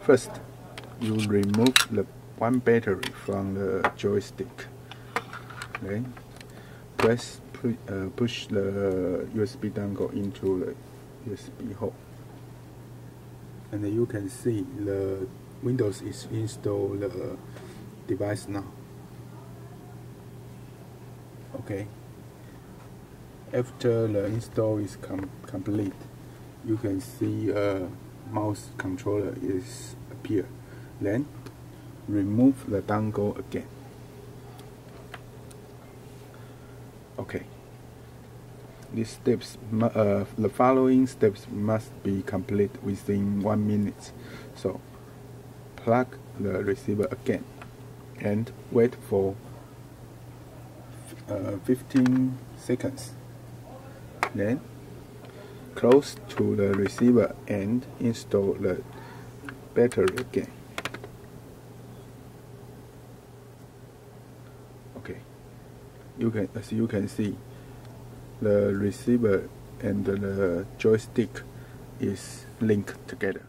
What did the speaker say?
First, you remove the one battery from the joystick. Okay. Push the USB dongle into the USB hole, and you can see the Windows is installed the device now. Okay. After the install is complete, you can see a mouse controller is appear. Then remove the dongle again. Okay. These steps, the following steps must be complete within 1 minute. So plug the receiver again and wait for 15 seconds. Then close to the receiver and install the battery again. Okay. As you can see, the receiver and the joystick is linked together.